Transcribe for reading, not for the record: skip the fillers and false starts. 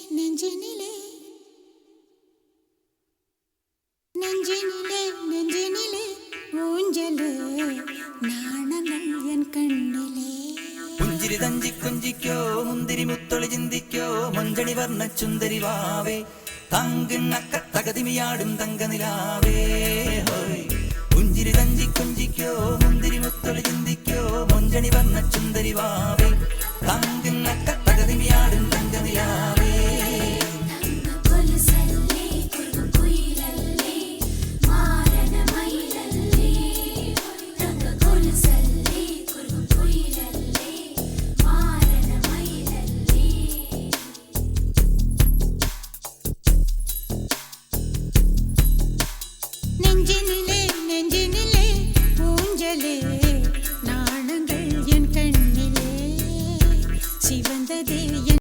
നെഞ്ചിനിലെ നെഞ്ചിനിലെ നെഞ്ചിനിലെ ഊഞ്ചല് നാണങ്ങൾ N കണ്ണിലെ പുഞ്ചിരി തഞ്ചി കുഞ്ചിക്കോ മുന്തിരി മുത്തൊളി ചിന്തിക്കോ മഞ്ചണി വർണ്ണ ചുന്ദരി വാവേ തങ്കിണ്ണക്ക തകതിമിയാടും തങ്കനിലാവേ ഹോയ് പുഞ്ചിരി തഞ്ചി കുഞ്ചിക്കോ മുന്തിരി മുത്തൊളി ചിന്തിക്കോ മഞ്ചണി വർണ്ണ ചുന്ദരി വാവേ തങ്കിണ്ണക്ക തകതിമിയാ